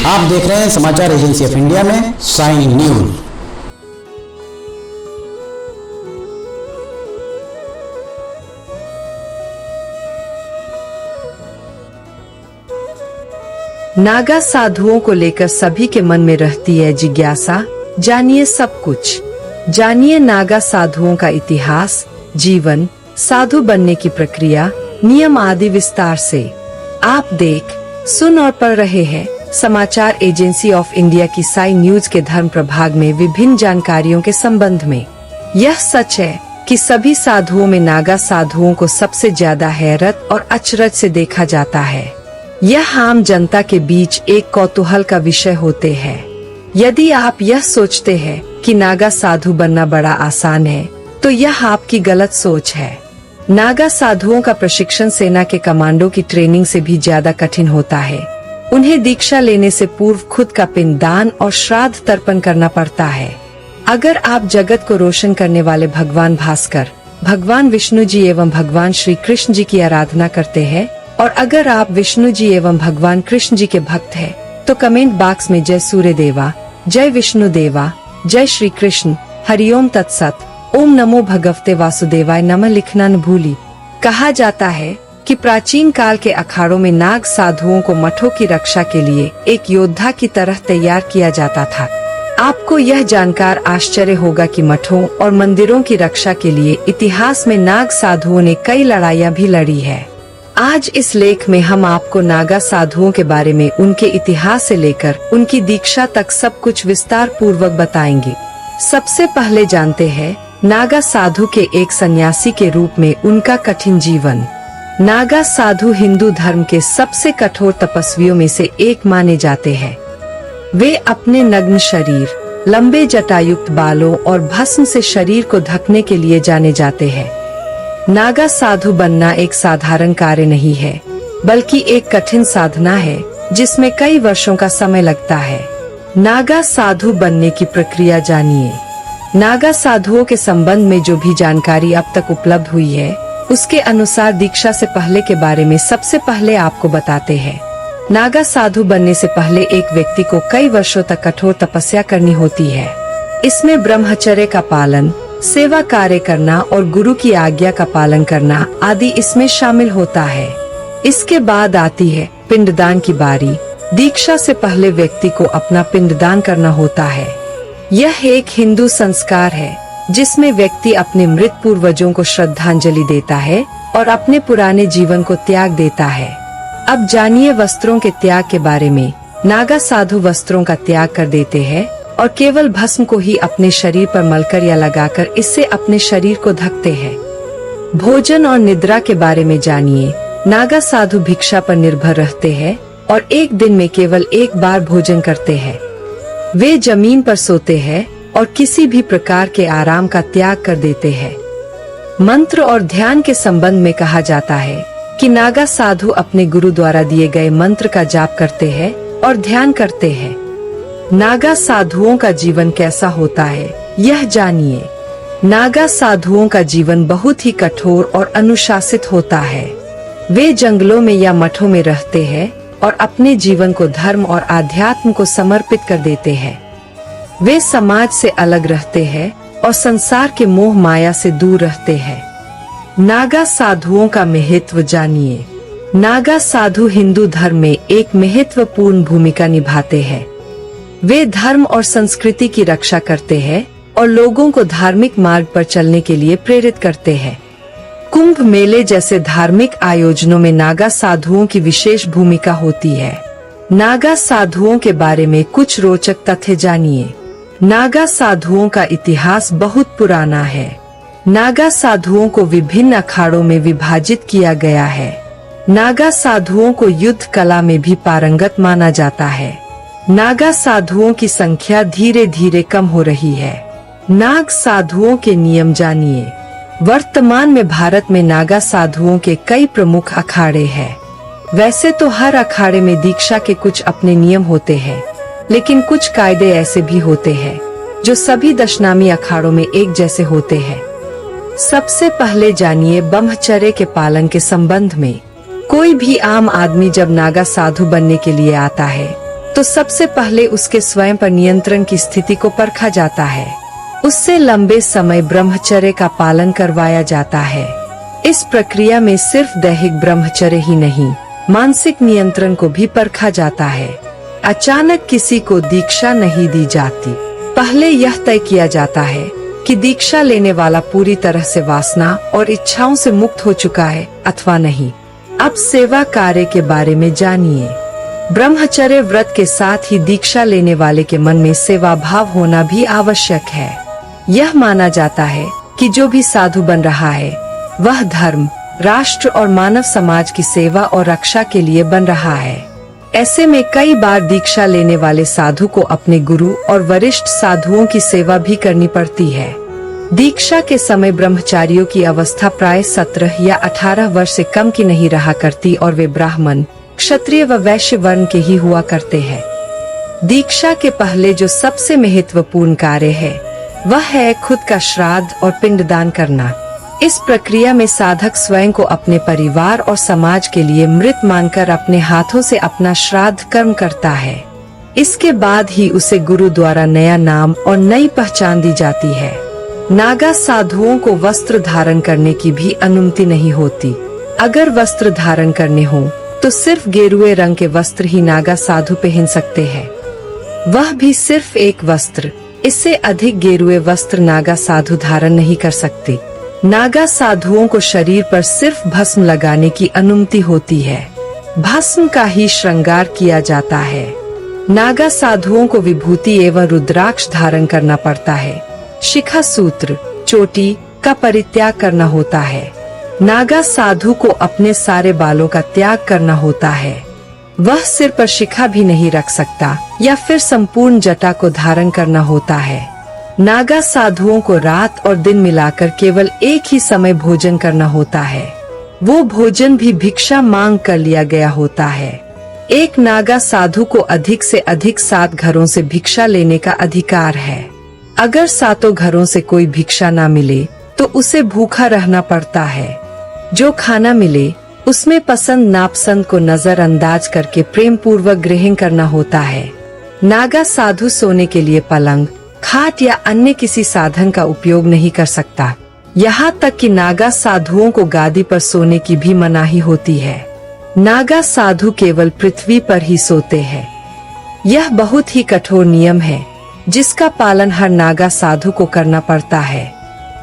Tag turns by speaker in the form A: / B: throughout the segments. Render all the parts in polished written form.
A: आप देख रहे हैं समाचार एजेंसी ऑफ इंडिया में साइन न्यूज।
B: नागा साधुओं को लेकर सभी के मन में रहती है जिज्ञासा। जानिए सब कुछ। जानिए नागा साधुओं का इतिहास, जीवन, साधु बनने की प्रक्रिया, नियम आदि विस्तार से। आप देख, सुन और पढ़ रहे हैं समाचार एजेंसी ऑफ इंडिया की साइन न्यूज के धर्म प्रभाग में विभिन्न जानकारियों के संबंध में। यह सच है कि सभी साधुओं में नागा साधुओं को सबसे ज्यादा हैरत और अचरज से देखा जाता है। यह आम जनता के बीच एक कौतूहल का विषय होते हैं। यदि आप यह सोचते हैं कि नागा साधु बनना बड़ा आसान है, तो यह आपकी गलत सोच है। नागा साधुओं का प्रशिक्षण सेना के कमांडो की ट्रेनिंग से भी ज्यादा कठिन होता है। उन्हें दीक्षा लेने से पूर्व खुद का पिंडदान और श्राद्ध तर्पण करना पड़ता है। अगर आप जगत को रोशन करने वाले भगवान भास्कर, भगवान विष्णु जी एवं भगवान श्री कृष्ण जी की आराधना करते हैं, और अगर आप विष्णु जी एवं भगवान कृष्ण जी के भक्त हैं, तो कमेंट बॉक्स में जय सूर्य देवा, जय विष्णु देवा, जय श्री कृष्ण, हरिओम तत्सत, ओम नमो भगवते वासुदेवाय नमः लिखना न भूली। कहा जाता है कि प्राचीन काल के अखाड़ों में नाग साधुओं को मठों की रक्षा के लिए एक योद्धा की तरह तैयार किया जाता था। आपको यह जानकर आश्चर्य होगा कि मठों और मंदिरों की रक्षा के लिए इतिहास में नाग साधुओं ने कई लड़ाइयाँ भी लड़ी है। आज इस लेख में हम आपको नागा साधुओं के बारे में उनके इतिहास से लेकर उनकी दीक्षा तक सब कुछ विस्तार पूर्वक बताएंगे। सबसे पहले जानते हैं नागा साधु के एक सन्यासी के रूप में उनका कठिन जीवन। नागा साधु हिंदू धर्म के सबसे कठोर तपस्वियों में से एक माने जाते हैं। वे अपने नग्न शरीर, लंबे जटायुक्त बालों और भस्म से शरीर को ढकने के लिए जाने जाते हैं। नागा साधु बनना एक साधारण कार्य नहीं है, बल्कि एक कठिन साधना है जिसमें कई वर्षों का समय लगता है। नागा साधु बनने की प्रक्रिया जानिए। नागा साधुओं के संबंध में जो भी जानकारी अब तक उपलब्ध हुई है, उसके अनुसार दीक्षा से पहले के बारे में सबसे पहले आपको बताते हैं। नागा साधु बनने से पहले एक व्यक्ति को कई वर्षों तक कठोर तपस्या करनी होती है। इसमें ब्रह्मचर्य का पालन, सेवा कार्य करना और गुरु की आज्ञा का पालन करना आदि इसमें शामिल होता है। इसके बाद आती है पिंडदान की बारी। दीक्षा से पहले व्यक्ति को अपना पिंडदान करना होता है। यह एक हिंदू संस्कार है जिसमें व्यक्ति अपने मृत पूर्वजों को श्रद्धांजलि देता है और अपने पुराने जीवन को त्याग देता है। अब जानिए वस्त्रों के त्याग के बारे में। नागा साधु वस्त्रों का त्याग कर देते हैं और केवल भस्म को ही अपने शरीर पर मलकर या लगाकर इससे अपने शरीर को ढकते हैं। भोजन और निद्रा के बारे में जानिए। नागा साधु भिक्षा पर निर्भर रहते हैं और एक दिन में केवल एक बार भोजन करते हैं। वे जमीन पर सोते हैं और किसी भी प्रकार के आराम का त्याग कर देते हैं। मंत्र और ध्यान के संबंध में कहा जाता है कि नागा साधु अपने गुरु द्वारा दिए गए मंत्र का जाप करते हैं और ध्यान करते हैं। नागा साधुओं का जीवन कैसा होता है, यह जानिए। नागा साधुओं का जीवन बहुत ही कठोर और अनुशासित होता है। वे जंगलों में या मठों में रहते हैं और अपने जीवन को धर्म और आध्यात्म को समर्पित कर देते हैं। वे समाज से अलग रहते हैं और संसार के मोह माया से दूर रहते हैं। नागा साधुओं का महत्व जानिए। नागा साधु हिंदू धर्म में एक महत्वपूर्ण भूमिका निभाते हैं। वे धर्म और संस्कृति की रक्षा करते हैं और लोगों को धार्मिक मार्ग पर चलने के लिए प्रेरित करते हैं। कुंभ मेले जैसे धार्मिक आयोजनों में नागा साधुओं की विशेष भूमिका होती है। नागा साधुओं के बारे में कुछ रोचक तथ्य जानिए। नागा साधुओं का इतिहास बहुत पुराना है। नागा साधुओं को विभिन्न अखाड़ों में विभाजित किया गया है। नागा साधुओं को युद्ध कला में भी पारंगत माना जाता है। नागा साधुओं की संख्या धीरे धीरे कम हो रही है। नाग साधुओं के नियम जानिए। वर्तमान में भारत में नागा साधुओं के कई प्रमुख अखाड़े हैं। वैसे तो हर अखाड़े में दीक्षा के कुछ अपने नियम होते हैं, लेकिन कुछ कायदे ऐसे भी होते हैं जो सभी दशनामी अखाड़ों में एक जैसे होते हैं। सबसे पहले जानिए ब्रह्मचर्य के पालन के संबंध में। कोई भी आम आदमी जब नागा साधु बनने के लिए आता है तो सबसे पहले उसके स्वयं पर नियंत्रण की स्थिति को परखा जाता है। उससे लंबे समय ब्रह्मचर्य का पालन करवाया जाता है। इस प्रक्रिया में सिर्फ दैहिक ब्रह्मचर्य ही नहीं, मानसिक नियंत्रण को भी परखा जाता है। अचानक किसी को दीक्षा नहीं दी जाती। पहले यह तय किया जाता है कि दीक्षा लेने वाला पूरी तरह से वासना और इच्छाओं से मुक्त हो चुका है अथवा नहीं। अब सेवा कार्य के बारे में जानिए। ब्रह्मचर्य व्रत के साथ ही दीक्षा लेने वाले के मन में सेवा भाव होना भी आवश्यक है। यह माना जाता है कि जो भी साधु बन रहा है वह धर्म, राष्ट्र और मानव समाज की सेवा और रक्षा के लिए बन रहा है। ऐसे में कई बार दीक्षा लेने वाले साधु को अपने गुरु और वरिष्ठ साधुओं की सेवा भी करनी पड़ती है। दीक्षा के समय ब्रह्मचारियों की अवस्था प्राय 17 या 18 वर्ष से कम की नहीं रहा करती और वे ब्राह्मण, क्षत्रिय व वैश्य वर्ण के ही हुआ करते हैं। दीक्षा के पहले जो सबसे महत्वपूर्ण कार्य है वह है खुद का श्राद्ध और पिंडदान करना। इस प्रक्रिया में साधक स्वयं को अपने परिवार और समाज के लिए मृत मानकर अपने हाथों से अपना श्राद्ध कर्म करता है। इसके बाद ही उसे गुरु द्वारा नया नाम और नई पहचान दी जाती है। नागा साधुओं को वस्त्र धारण करने की भी अनुमति नहीं होती। अगर वस्त्र धारण करने हो तो सिर्फ गेरुए रंग के वस्त्र ही नागा साधु पहन सकते हैं, वह भी सिर्फ एक वस्त्र। इससे अधिक गेरुए वस्त्र नागा साधु धारण नहीं कर सकते। नागा साधुओं को शरीर पर सिर्फ भस्म लगाने की अनुमति होती है। भस्म का ही श्रृंगार किया जाता है। नागा साधुओं को विभूति एवं रुद्राक्ष धारण करना पड़ता है। शिखा सूत्र, चोटी का परित्याग करना होता है। नागा साधु को अपने सारे बालों का त्याग करना होता है। वह सिर पर शिखा भी नहीं रख सकता या फिर संपूर्ण जटा को धारण करना होता है। नागा साधुओं को रात और दिन मिलाकर केवल एक ही समय भोजन करना होता है। वो भोजन भी भिक्षा मांग कर लिया गया होता है। एक नागा साधु को अधिक से अधिक 7 घरों से भिक्षा लेने का अधिकार है। अगर 7 घरों से कोई भिक्षा ना मिले तो उसे भूखा रहना पड़ता है। जो खाना मिले उसमें पसंद नापसंद को नजरअंदाज करके प्रेम पूर्वक ग्रहण करना होता है। नागा साधु सोने के लिए पलंग, खाट या अन्य किसी साधन का उपयोग नहीं कर सकता। यहाँ तक कि नागा साधुओं को गादी पर सोने की भी मनाही होती है। नागा साधु केवल पृथ्वी पर ही सोते हैं। यह बहुत ही कठोर नियम है जिसका पालन हर नागा साधु को करना पड़ता है।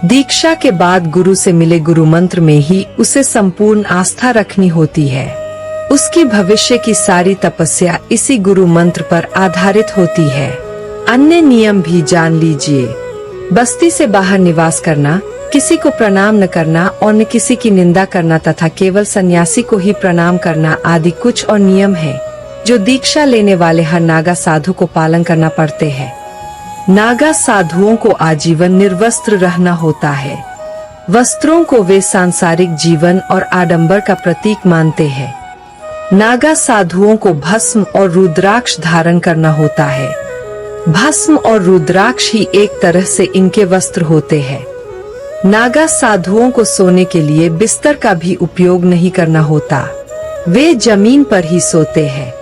B: दीक्षा के बाद गुरु से मिले गुरु मंत्र में ही उसे संपूर्ण आस्था रखनी होती है। उसकी भविष्य की सारी तपस्या इसी गुरु मंत्र पर आधारित होती है। अन्य नियम भी जान लीजिए। बस्ती से बाहर निवास करना, किसी को प्रणाम न करना और न किसी की निंदा करना तथा केवल सन्यासी को ही प्रणाम करना आदि कुछ और नियम हैं जो दीक्षा लेने वाले हर नागा साधु को पालन करना पड़ते हैं। नागा साधुओं को आजीवन निर्वस्त्र रहना होता है। वस्त्रों को वे सांसारिक जीवन और आडंबर का प्रतीक मानते हैं। नागा साधुओं को भस्म और रुद्राक्ष धारण करना होता है। भस्म और रुद्राक्ष ही एक तरह से इनके वस्त्र होते हैं। नागा साधुओं को सोने के लिए बिस्तर का भी उपयोग नहीं करना होता। वे जमीन पर ही सोते हैं।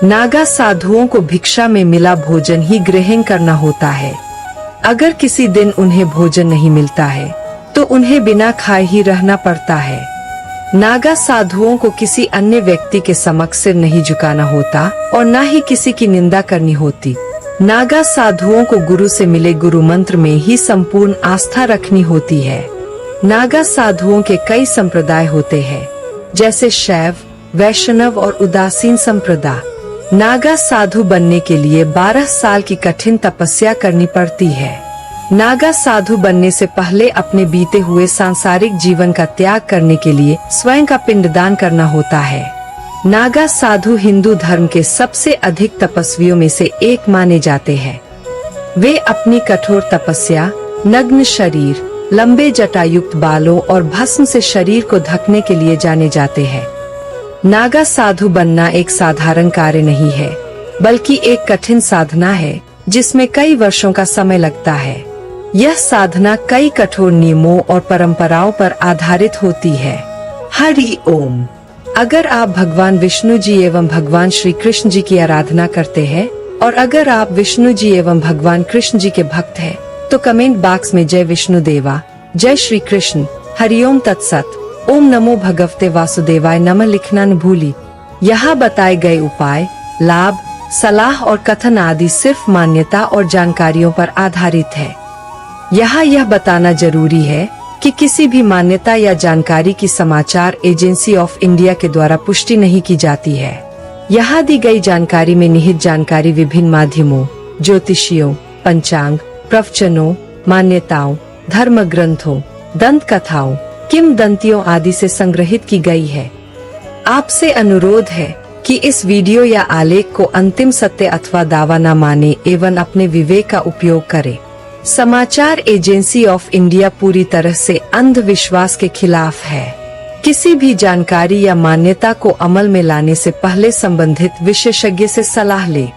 B: नागा साधुओं को भिक्षा में मिला भोजन ही ग्रहण करना होता है। अगर किसी दिन उन्हें भोजन नहीं मिलता है तो उन्हें बिना खाए ही रहना पड़ता है। नागा साधुओं को किसी अन्य व्यक्ति के समक्ष सिर नहीं झुकाना होता और न ही किसी की निंदा करनी होती। नागा साधुओं को गुरु से मिले गुरु मंत्र में ही संपूर्ण आस्था रखनी होती है। नागा साधुओं के कई संप्रदाय होते हैं, जैसे शैव, वैष्णव और उदासीन संप्रदाय। नागा साधु बनने के लिए 12 साल की कठिन तपस्या करनी पड़ती है। नागा साधु बनने से पहले अपने बीते हुए सांसारिक जीवन का त्याग करने के लिए स्वयं का पिंडदान करना होता है। नागा साधु हिंदू धर्म के सबसे अधिक तपस्वियों में से एक माने जाते हैं। वे अपनी कठोर तपस्या, नग्न शरीर, लंबे जटायुक्त बालों और भस्म से शरीर को ढकने के लिए जाने जाते हैं। नागा साधु बनना एक साधारण कार्य नहीं है, बल्कि एक कठिन साधना है जिसमें कई वर्षों का समय लगता है। यह साधना कई कठोर नियमों और परंपराओं पर आधारित होती है। हरि ओम। अगर आप भगवान विष्णु जी एवं भगवान श्री कृष्ण जी की आराधना करते हैं और अगर आप विष्णु जी एवं भगवान कृष्ण जी के भक्त हैं, तो कमेंट बॉक्स में जय विष्णु देवा, जय श्री कृष्ण, हरिओम तत्सत, ओम नमो भगवते वासुदेवाय नमः लिखना न भूली। यहाँ बताए गए उपाय, लाभ, सलाह और कथन आदि सिर्फ मान्यता और जानकारियों पर आधारित है। यहाँ यह बताना जरूरी है कि किसी भी मान्यता या जानकारी की समाचार एजेंसी ऑफ इंडिया के द्वारा पुष्टि नहीं की जाती है। यहाँ दी गई जानकारी में निहित जानकारी विभिन्न माध्यमों, ज्योतिषियों, पंचांग, प्रवचनों, मान्यताओं, धर्म ग्रंथों, दंत कथाओं, किंवदंतियों आदि से संग्रहित की गई है। आपसे अनुरोध है कि इस वीडियो या आलेख को अंतिम सत्य अथवा दावा न माने एवं अपने विवेक का उपयोग करें। समाचार एजेंसी ऑफ इंडिया पूरी तरह से अंधविश्वास के खिलाफ है। किसी भी जानकारी या मान्यता को अमल में लाने से पहले संबंधित विशेषज्ञ से सलाह लें।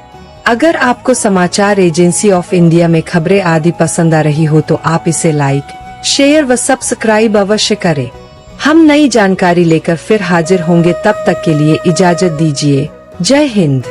B: अगर आपको समाचार एजेंसी ऑफ इंडिया में खबरें आदि पसंद आ रही हो तो आप इसे लाइक, शेयर व सब्सक्राइब अवश्य करें। हम नई जानकारी लेकर फिर हाजिर होंगे, तब तक के लिए इजाजत दीजिए। जय हिंद।